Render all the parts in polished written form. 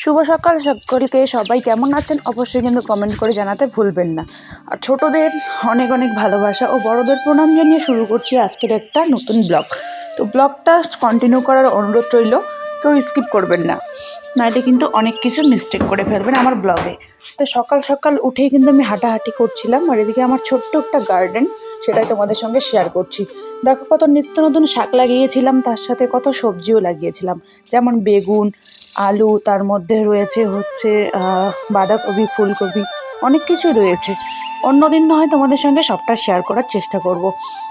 শুভ সকাল সকলকে। সবাই কেমন আছেন অবশ্যই কিন্তু কমেন্ট করে জানাতে ভুলবেন না। আর ছোটদের অনেক অনেক ভালোবাসা ও বড়দের প্রণাম জানিয়ে শুরু করছি আজকের একটা নতুন ব্লগ। তো ব্লগটা কন্টিনিউ করার অনুরোধ রইল, কেউ স্কিপ করবেন না, নাইলে কিন্তু অনেক কিছু মিস্টেক করে ফেলবেন আমার ব্লগে। তো সকাল সকাল উঠেই কিন্তু আমি হাঁটাহাঁটি করছিলাম, আর এদিকে আমার ছোট্ট একটা গার্ডেন, সেটাই তোমাদের সঙ্গে শেয়ার করছি। দেখো কত নিত্য নতুন শাক লাগিয়েছিলাম, তার সাথে কত সবজিও লাগিয়েছিলাম, যেমন বেগুন, আলু, তার মধ্যে রয়েছে হচ্ছে বাঁধাকপি, ফুলকপি, অনেক কিছুই রয়েছে। অন্যদিন না হয় তোমাদের সঙ্গে সবটা শেয়ার করার চেষ্টা করব।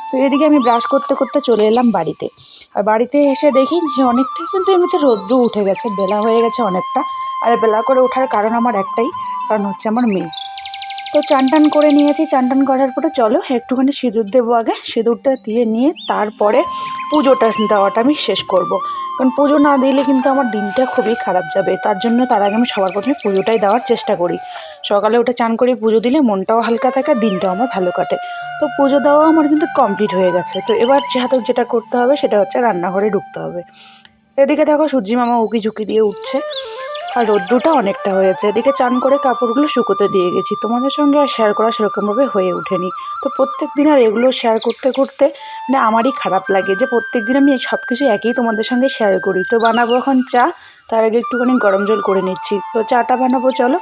তো এদিকে আমি ব্রাশ করতে করতে চলে এলাম বাড়িতে। আর বাড়িতে এসে দেখি যে অনেকটাই কিন্তু এমনিতে রৌদ্র উঠে গেছে, বেলা হয়ে গেছে অনেকটা। আর বেলা করে ওঠার কারণ আমার একটাই, কারণ হচ্ছে আমার মেয়ে। তো চান টান করে নিয়েছি, চান টান করার পরে চলো একটুখানি সিঁদুর দেবো। আগে সিঁদুরটা দিয়ে নিয়ে তারপরে পুজোটা দেওয়াটা আমি শেষ করব। কারণ পুজো না দিলে কিন্তু আমার দিনটা খুবই খারাপ যাবে, তার জন্য তার আগে আমি সবার প্রথমে পুজোটাই দেওয়ার চেষ্টা করি। সকালে উঠে চান করে পুজো দিলে মনটাও হালকা থাকে, দিনটাও আমার ভালো কাটে। তো পুজো দেওয়া আমার কিন্তু কমপ্লিট হয়ে গেছে। তো এবার যেটা করতে হবে সেটা হচ্ছে রান্নাঘরে ঢুকতে হবে। এদিকে দেখো সূর্যি মামা উকি ঝুঁকি দিয়ে উঠছে, আর রৌদ্রটা অনেকটা হয়েছে। এদিকে চান করে কাপড়গুলো শুকোতে দিয়ে গেছি। তোমাদের সঙ্গে আর শেয়ার করা সেরকমভাবে হয়ে ওঠেনি। তো প্রত্যেক দিন আর এগুলো শেয়ার করতে করতে মানে আমারই খারাপ লাগে যে প্রত্যেক দিন আমি সব কিছু একই তোমাদের সঙ্গে শেয়ার করি। তো বানাবো এখন চা, তার আগে একটুখানি গরম জল করে নিচ্ছি। তো চাটা বানাবো, চলো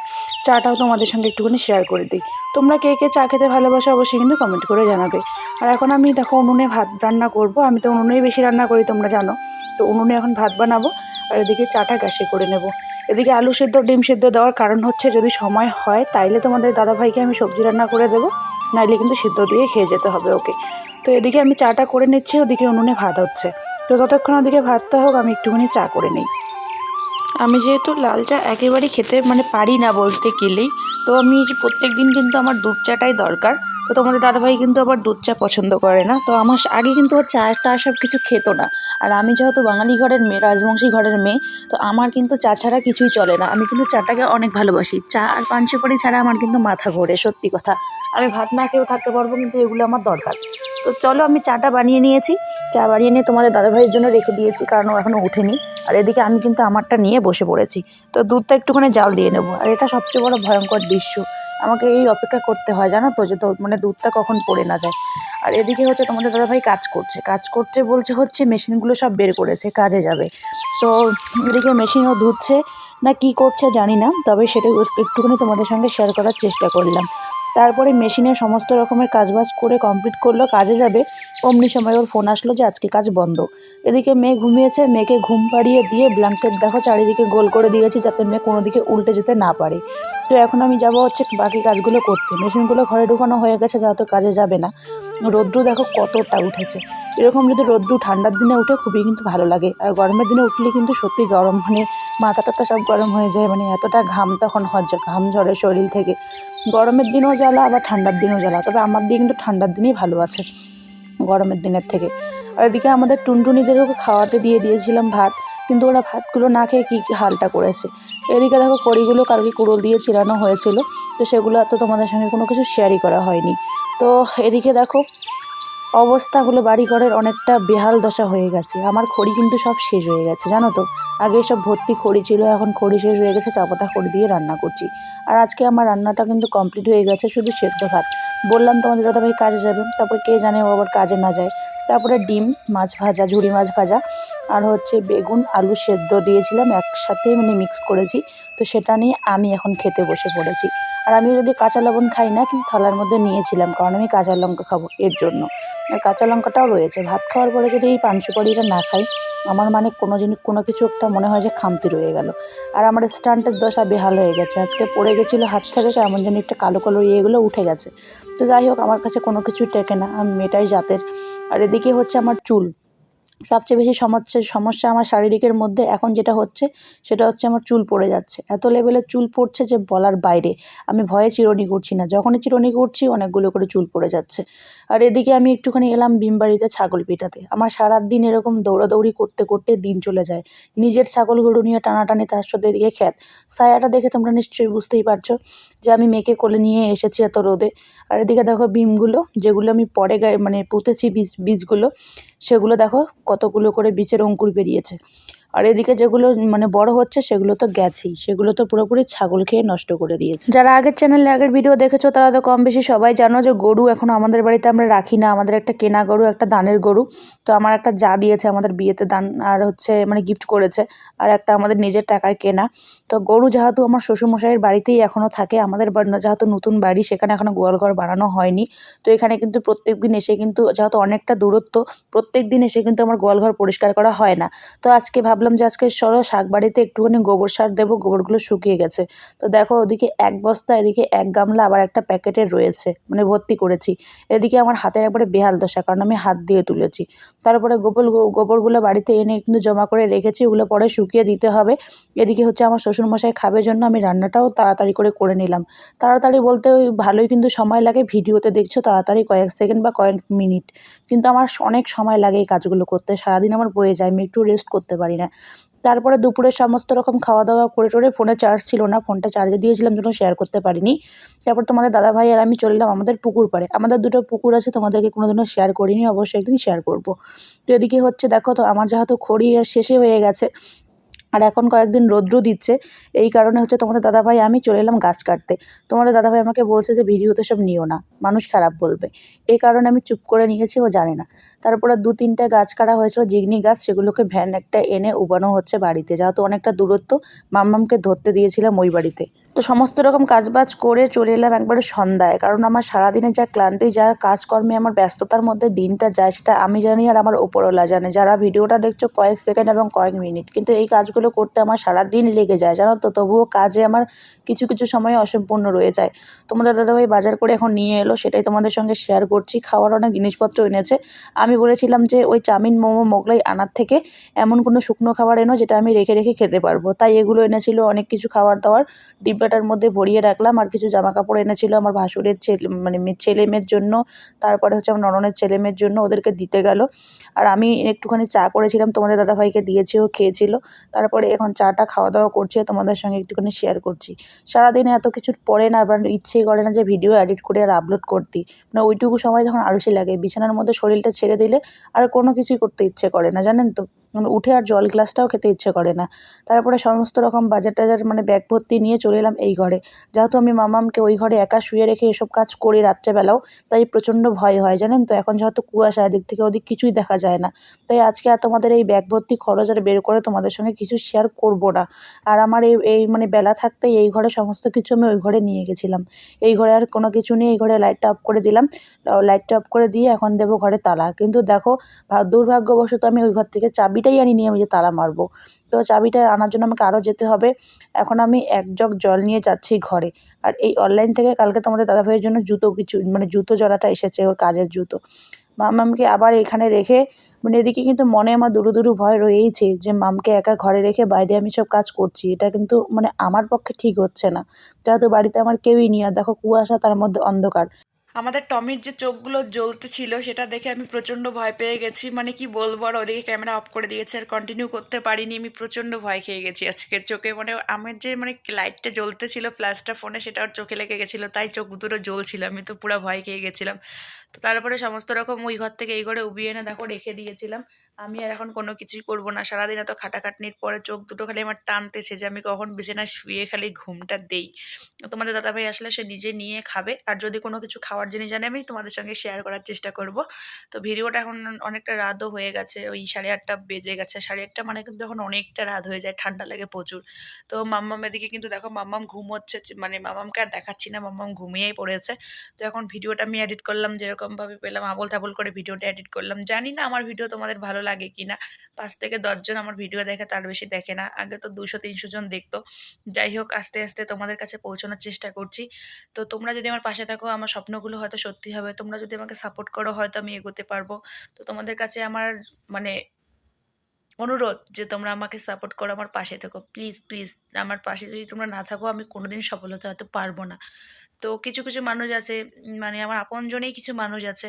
চাটাও তোমাদের সঙ্গে একটুখানি শেয়ার করে দিই। তোমরা কে কে চা খেতে ভালোবাসো অবশ্যই কিন্তু কমেন্ট করে জানাবে। আর এখন আমি দেখো উনুনে ভাত রান্না করব। আমি তো উনুনেই বেশি রান্না করি, তোমরা জানো। তো উনুনে এখন ভাত বানাবো, আর এদিকে চাটা গ্যাসে করে নেব। এদিকে আলু সেদ্ধ, ডিম সেদ্ধ দেওয়ার কারণ হচ্ছে যদি সময় হয় তাইলে তোমাদের দাদাভাইকে আমি সবজি রান্না করে দেবো, নাইলে কিন্তু সিদ্ধ দিয়ে খেয়ে যেতে হবে ওকে। তো এদিকে আমি চাটা করে নিচ্ছি, ওদিকে উনুনে ভাত হচ্ছে। তো ততক্ষণ ওদিকে ভাতটা হোক, আমি একটুখানি চা করে নিই। আমি যেহেতু লাল চা একেবারেই খেতে পারি না বলতে গেলেই, তো আমি প্রত্যেক দিন কিন্তু আমার দুধ চাটাই দরকার। তো তোমাদের দাদাভাই কিন্তু আবার দুধ চা পছন্দ করে না। তো আমার আগে কিন্তু চা টা সব কিছু খেত না। আর আমি যেহেতু বাঙালি ঘরের মেয়ে, রাজবংশী ঘরের মেয়ে, তো আমার কিন্তু চা ছাড়া কিছুই চলে না। আমি কিন্তু চাটাকে অনেক ভালোবাসি। চা আর পান সুপারি ছাড়া আমার কিন্তু মাথা ঘোরে, সত্যি কথা। আমি ভাত না খেয়েও থাকতে পারবো, কিন্তু এগুলো আমার দরকার। তো চলো আমি চাটা বানিয়ে নিয়েছি। চা বানিয়ে নিয়ে তোমাদের দাদাভাইয়ের জন্য রেখে দিয়েছি, কারণ ও এখনও ওঠেনি। আর এদিকে আমি কিন্তু আমারটা নিয়ে বসে পড়েছি। তো দুধটা একটুখানি জাল দিয়ে নেবো। আর এটা সবচেয়ে বড় ভয়ঙ্কর দৃশ্য, আমাকে এই অপেক্ষা করতে হয় জানো তো, যে তো দুধটা কখন পড়ে না যায়। আর এদিকে হচ্ছে তোমাদের দাদাভাই কাজ করছে বলছে হচ্ছে মেশিনগুলো সব বের করেছে, কাজে যাবে। তো এদিকে মেশিনও ধুচ্ছে না কি করছে জানি না, তবে সেটা একটুখানি তোমাদের সঙ্গে শেয়ার করার চেষ্টা করলাম। তারপরে মেশিনের সমস্ত রকমের কাজবাজ করে কমপ্লিট করলো, কাজে যাবে। অমনি সময় ওর ফোন আসলো যে আজকে কাজ বন্ধ। এদিকে মেয়ে ঘুমিয়েছে, মেয়েকে ঘুম পাড়িয়ে দিয়ে ব্ল্যাঙ্কেট দেখো চারিদিকে গোল করে দিয়েছি, যাতে মেয়ে কোনো দিকে উল্টে যেতে না পারে। তো এখন আমি যাবো হচ্ছে বাকি কাজগুলো করতে। মেশিনগুলো ঘরে ঢুকানো হয়ে গেছে, যেহেতু কাজে যাবে না। রৌদ্র দেখো কতটা উঠেছে। এরকম যদি রৌদ্র ঠান্ডার দিনে উঠে খুবই কিন্তু ভালো লাগে, আর গরমের দিনে উঠলে কিন্তু সত্যি গরম, মাথা টাথা সব গরম হয়ে যায়, এতটা ঘাম তখন ঘাম ঝরে শরীর থেকে। গরমের দিনও জ্বালা, আবার ঠান্ডার দিনও জ্বালা, তবে আমার দিয়ে কিন্তু ঠান্ডার দিনেই ভালো আছে গরমের দিনের থেকে। আর এদিকে আমাদের টুনটুনিদেরও খাওয়াতে দিয়ে দিয়েছিলাম ভাত, কিন্তু ওরা ভাতগুলো না খেয়ে কী হালটা করেছে। এদিকে দেখো কড়িগুলো কালকে কুড়োল দিয়ে চিরানো হয়েছিল, তো সেগুলো তো তোমাদের সঙ্গে কোনো কিছু শেয়ারই করা হয়নি। তো এদিকে দেখো অবস্থাগুলো বাড়িঘরের অনেকটা বেহাল দশা হয়ে গেছে। আমার খড়ি কিন্তু সব শেষ হয়ে গেছে জানো তো। আগে সব ভর্তি খড়ি ছিল, এখন খড়ি শেষ হয়ে গেছে, চাপাতা খড়ি দিয়ে রান্না করছি। আর আজকে আমার রান্নাটা কিন্তু কমপ্লিট হয়ে গেছে, শুধু সেদ্ধ ভাত। বললাম তোমাদের দাদাভাই কাজে যাবে, তারপর কে জানে ও আবার কাজে না যায়। তারপরে ডিম, মাছ ভাজা, ঝুড়ি মাছ ভাজা, আর হচ্ছে বেগুন আলু সেদ্ধ দিয়েছিলাম একসাথে, মিক্স করেছি। তো সেটা নিয়ে আমি এখন খেতে বসে পড়েছি। আর আমি যদি কাঁচা লবণ খাই না, কিন্তু থালার মধ্যে নিয়েছিলাম, কারণ আমি কাঁচা লঙ্কা খাবো এর জন্য। আর কাঁচা লঙ্কাটাও রয়েছে। ভাত খাওয়ার পরে যদি এই পান সুপারিটা না খাই, আমার কোনো কিছু একটা মনে হয় যে খামতি রয়ে গেল। আর আমার স্ট্যান্ডের দশা বেহাল হয়ে গেছে, আজকে পড়ে গেছিলো হাত থেকে, কেমন যেন একটা কালো কালো ইয়েগুলো উঠে গেছে। তো যাই হোক, আমার কাছে কোনো কিছু টেকে না, আমি মেয়েটাই জাতের। আর এদিকে হচ্ছে আমার চুল, সবচেয়ে বেশি সমস্যা আমার শারীরিকের মধ্যে এখন যেটা হচ্ছে, সেটা হচ্ছে আমার চুল পড়ে যাচ্ছে। এত লেভেলের চুল পড়ছে যে বলার বাইরে। আমি ভয়ে চিরুনি করছি না, যখনই চিরুনি করছি অনেকগুলো করে চুল পড়ে যাচ্ছে। আর এদিকে আমি একটুখানি এলাম বিমবাড়িতে ছাগল পিটাতে। আমার সারাদিন এরকম দৌড়াদৌড়ি করতে করতে দিন চলে যায়। নিজের ছাগলগুলো নিয়ে টানাটানি, তার সাথে এদিকে খ্যাত। ছায়াটা দেখে তোমরা নিশ্চয়ই বুঝতেই পারছো যে আমি মেয়েকে কোলে নিয়ে এসেছি এত রোদে। আর এদিকে দেখো বিমগুলো, যেগুলো আমি পরে পুঁতেছি বীজগুলো, সেগুলো দেখো কতগুলো করে বীজের অঙ্কুর বেরিয়েছে। আর এদিকে যেগুলো মানে বড় হচ্ছে সেগুলো তো গেছেই, সেগুলো তো পুরোপুরি ছাগল খেয়ে নষ্ট করে দিয়েছে। যারা আগের চ্যানেলে আগের ভিডিও দেখেছো তারা তো কম বেশি সবাই জানো যে গরু এখন আমাদের বাড়িতে আমরা রাখি না। আমাদের একটা কেনা গরু, একটা দানের গরু। তো আমার একটা যা দিয়েছে আমাদের বিয়েতে দান, আর হচ্ছে মানে গিফট করেছে, আর একটা আমাদের নিজের টাকায় কেনা। তো গরু যেহেতু আমার শ্বশুরমশাইয়ের বাড়িতেই এখনও থাকে, আমাদের যেহেতু নতুন বাড়ি সেখানে এখনও গোয়াল ঘর বানানো হয়নি। তো এখানে কিন্তু প্রত্যেক দিন এসে কিন্তু যেহেতু অনেকটা দূরত্ব, প্রত্যেক দিন এসে কিন্তু আমার গোয়াল ঘর পরিষ্কার করা হয় না। তো আজকে ভাবলাম যে আজকে চলো শাক বাড়িতে একটুখানি গোবর সার দেবো, গোবরগুলো শুকিয়ে গেছে। তো দেখো ওদিকে এক বস্তা, এদিকে এক গামলা, আবার একটা প্যাকেটে রয়েছে, মানে ভর্তি করেছি। এদিকে আমার হাতের একবারে বেহাল দশা, কারণ আমি হাত দিয়ে তুলেছি। তারপরে গোবরগুলো বাড়িতে এনে কিন্তু জমা করে রেখেছি, ওগুলো পরে শুকিয়ে দিতে হবে। এদিকে হচ্ছে আমার শ্বশুরমশাই খাবে জন্য আমি রান্নাটাও তাড়াতাড়ি করে নিলাম। তাড়াতাড়ি বলতে ওই ভালোই কিন্তু সময় লাগে, ভিডিওতে দেখছো তাড়াতাড়ি কয়েক সেকেন্ড বা কয়েক মিনিট, কিন্তু আমার অনেক সময় লাগে এই কাজগুলো করতে। সারাদিন আমার বয়ে যায়, আমি একটু রেস্ট করতে পারি না। তারপরে দুপুরে সমস্ত রকম খাওয়া দাওয়া করে টোরে, ফোনে চার্জ ছিল না, ফোনটা চার্জে দিয়েছিলাম জন্য শেয়ার করতে পারিনি। তারপর তোমাদের দাদাভাই আর আমি চললাম আমাদের পুকুর পাড়ে। আমাদের দুটো পুকুর আছে, তোমাদেরকে কোনোদিনও শেয়ার করিনি, অবশ্যই একদিন শেয়ার করব। তো এদিকে হচ্ছে দেখো, তো আমার যেহেতু খড়ি আর শেষে হয়ে গেছে, আর এখন কয়েকদিন রৌদ্র দিচ্ছে, এই কারণে হচ্ছে তোমাদের দাদাভাই আমি চলে এলাম গাছ কাটতে। তোমাদের দাদাভাই আমাকে বলছে যে ভিডিওতে সব নিও না, মানুষ খারাপ বলবে। এই কারণে আমি চুপ করে নিয়েছি, ও জানে না। তারপরে 2-3টা গাছ কাটা হয়েছিল, জিগনি গাছ, সেগুলোকে ভ্যান একটা এনে উবানো হচ্ছে বাড়িতে, যেহেতু অনেকটা দূরত্ব, মাম্মামকে ধরতে দিয়েছিলাম ওই বাড়িতে। তো সমস্ত রকম কাজবাজ করে চলে এলাম একবারে সন্ধ্যায়, কারণ আমার সারাদিনে যা ক্লান্তি, যা কাজকর্মে আমার ব্যস্ততার মধ্যে দিনটা যায় সেটা আমি জানি আর আমার ওপরওয়ালা জানে। যারা ভিডিওটা দেখছো কয়েক সেকেন্ড এবং কয়েক মিনিট, কিন্তু এই কাজগুলো করতে আমার সারাদিন লেগে যায় জানো তো, তবুও কাজে আমার কিছু কিছু সময় অসম্পূর্ণ রয়ে যায়। তোমাদের দাদাভাই বাজার করে এখন নিয়ে এলো, সেটাই তোমাদের সঙ্গে শেয়ার করছি। খাওয়ার অনেক জিনিসপত্র এনেছে। আমি বলেছিলাম যে ওই চাউমিন, মোমো, মোগলাই আনার থেকে এমন কোনো শুকনো খাবার এনো যেটা আমি রেখে রেখে খেতে পারবো, তাই এগুলো এনেছিল। অনেক কিছু খাবার দাবার ডিব্বাটার মধ্যে ভরিয়ে রাখলাম। আর কিছু জামা কাপড় এনেছিল আমার ভাসুরের ছেলে, মানে ছেলে মেয়ের জন্য, তারপরে হচ্ছে আমার নননের ছেলে মেয়ের জন্য, ওদেরকে দিতে গেল। আর আমি একটুখানি চা করেছিলাম, তোমাদের দাদাভাইকে দিয়েছি, ও খেয়েছিল। তারপরে এখন চাটা খাওয়া দাওয়া করছি, তোমাদের সঙ্গে একটুখানি শেয়ার করছি। সারাদিনে এত কিছুর পরে না, আবার ইচ্ছেই করে না যে ভিডিও এডিট করে আর আপলোড করতে। মানে ওইটুকু সময় যখন আলসে লাগে, বিছানার মধ্যে শরীরটা ছেড়ে দিলে আর কোনো কিছুই করতে ইচ্ছে করে না, জানেন তো। মানে উঠে আর জল গ্লাসটাও খেতে ইচ্ছে করে না। তারপরে সমস্ত রকম বাজার টাজার মানে ব্যাগ ভর্তি নিয়ে চলে এলাম এই ঘরে। যেহেতু আমি মামামকে ওই ঘরে একা শুয়ে রেখে এসব কাজ করি রাত্রেবেলাও, তাই প্রচণ্ড ভয় হয় জানেন তো। এখন যেহেতু কুয়াশা, এদিক থেকে ওদিক কিছুই দেখা যায় না, তাই আজকে আর তোমাদের এই ব্যাগ ভর্তি খরচ আর বের করে তোমাদের সঙ্গে কিছু শেয়ার করব না। আর আমার এই এই মানে বেলা থাকতেই এই ঘরে সমস্ত কিছু আমি ওই ঘরে নিয়ে গেছিলাম। এই ঘরে আর কোনো কিছু নেই, এই ঘরে লাইটটা অফ করে দিলাম। লাইটটা অফ করে দিয়ে এখন দেবো ঘরে তালা, কিন্তু দেখো দুর্ভাগ্যবশত আমি ওই ঘর থেকে চাবিটাই আনিনি, আমি যে তালা মারবো। তো চাবিটা আনার জন্য আমাকে আরও যেতে হবে। এখন আমি এক জগ জল নিয়ে যাচ্ছি ঘরে। আর এই অনলাইন থেকে কালকে তোমাদের দাদাভাইয়ের জন্য জুতো কিছু, মানে জুতো জোড়াটা এসেছে, ওর কাজের জুতো। মামামকে আবার এখানে রেখে, মানে এদিকে কিন্তু মনে আমার দুরু দুরু ভয় রয়েইছে যে মামকে একা ঘরে রেখে বাইরে আমি সব কাজ করছি, এটা কিন্তু মানে আমার পক্ষে ঠিক হচ্ছে না। যেহেতু বাড়িতে আমার কেউই নেই, আর দেখো কুয়াশা, তার মধ্যে অন্ধকার। আমাদের টমির যে চোখগুলো জ্বলতে ছিল সেটা দেখে আমি প্রচণ্ড ভয় পেয়ে গেছি, মানে কি বলবো। আর ওদিকে ক্যামেরা অফ করে দিয়েছে, আর কন্টিনিউ করতে পারিনি, আমি প্রচণ্ড ভয় খেয়ে গেছি আজকে চোখে। মানে আমার যে মানে লাইটটা জ্বলতে ছিল ফ্ল্যাশটা ফোনে, সেটা ওর চোখে লেগে গেছিলো, তাই চোখ দুটো জ্বলছিল, আমি তো পুরো ভয় খেয়ে গেছিলাম। তো তারপরে সমস্ত রকম ওই ঘর থেকে এই ঘরে উবিয়ে এনে দেখো রেখে দিয়েছিলাম। আমি আর এখন কোনো কিছুই করবো না, সারাদিন এত খাটাখাটনির পরে চোখ দুটো খালি আমার টানতেছে যে আমি কখন বিছানায় শুয়ে খালি ঘুমটা দেই। তোমাদের দাদাভাই আসলে সে নিজে নিয়ে খাবে, আর যদি কোনো কিছু খাওয়ার জিনিস জানে আমি তোমাদের সঙ্গে শেয়ার করার চেষ্টা করব। তো ভিডিওটা এখন অনেকটা রাতও হয়ে গেছে, ওই 8:30 বেজে গেছে। 8:30 মানে কিন্তু এখন অনেকটা রাত হয়ে যায়, ঠান্ডা লাগে প্রচুর। তো মাম্মাম এদিকে কিন্তু দেখো মাম্মাম ঘুমোচ্ছে, মানে মাম্মামকে আর দেখাচ্ছি না, মাম্মাম ঘুমিয়েই পড়েছে। তো এখন ভিডিওটা আমি এডিট করলাম, যেরকমভাবে পেলাম আবোল তাবোল করে ভিডিওটা এডিট করলাম। জানি না আমার ভিডিও তোমাদের ভালো লাগে কি না। 5 থেকে 10 জন আমার ভিডিও দেখে, তার বেশি দেখে না। আগে তো 200-300 জন দেখতো। যাই হোক, আস্তে আস্তে তোমাদের কাছে পৌঁছানোর চেষ্টা করছি। তো তোমরা যদি আমার পাশে থাকো, আমার স্বপ্নগুলো হয়তো সত্যি হবে। তোমরা যদি আমাকে সাপোর্ট করো, হয়তো আমি এগোতে পারবো। তো তোমাদের কাছে আমার মানে অনুরোধ যে তোমরা আমাকে সাপোর্ট করো, আমার পাশে থেকো, প্লিজ প্লিজ। আমার পাশে যদি তোমরা না থাকো, আমি কোনোদিন সফল হতে হয়তো পারবো না। তো কিছু কিছু মানুষ আছে, মানে আমার আপনজনেই কিছু মানুষ আছে,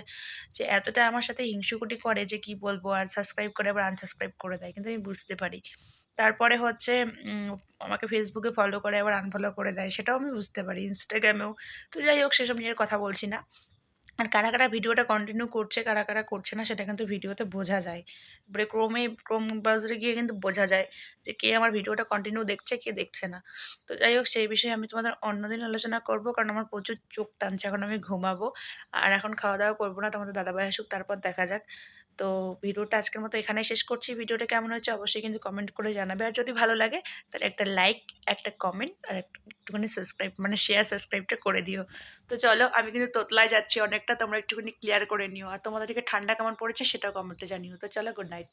যে এতটা আমার সাথে হিংসুকুটি করে যে কি বলবো। আর সাবস্ক্রাইব করে আবার আনসাবস্ক্রাইব করে দেয়, কিন্তু আমি বুঝতে পারি। তারপরে হচ্ছে আমাকে ফেসবুকে ফলো করে আবার আনফলো করে দেয়, সেটাও আমি বুঝতে পারি, ইনস্টাগ্রামেও। তো যাই হোক, সেসব নিয়ে আর কথা বলছি না। আর কারা কারা ভিডিওটা কন্টিনিউ করছে কারা কারা করছে না সেটা কিন্তু ভিডিওতে বোঝা যায়। এবারে ক্রোম ব্রাউজারে গিয়ে কিন্তু বোঝা যায় যে কে আমার ভিডিওটা কন্টিনিউ দেখছে কে দেখছে না। তো যাই হোক সেই বিষয়ে আমি তোমাদের অন্যদিন আলোচনা করব, কারণ আমার প্রচুর চোখ টানছে, এখন আমি ঘুমাবো। আর এখন খাওয়া দাওয়া করবো না, তোমাদের দাদাভাই আসুক তারপর দেখা যাক। তো ভিডিওটা আজকের মতো এখানেই শেষ করছি। ভিডিওটা কেমন হয়েছে অবশ্যই কিন্তু কমেন্ট করে জানাবে, আর যদি ভালো লাগে তাহলে একটা লাইক, একটা কমেন্ট আর একটুখানি সাবস্ক্রাইব মানে শেয়ার সাবস্ক্রাইবটা করে দিও। তো চলো আমি কিন্তু তোতলায় যাচ্ছি অনেকটা, তোমরা একটুখানি ক্লিয়ার করে নিও, আর তোমাদের দিকে ঠান্ডা কেমন পড়েছে সেটাও কমেন্টে জানিও। তো চলো, গুড নাইট।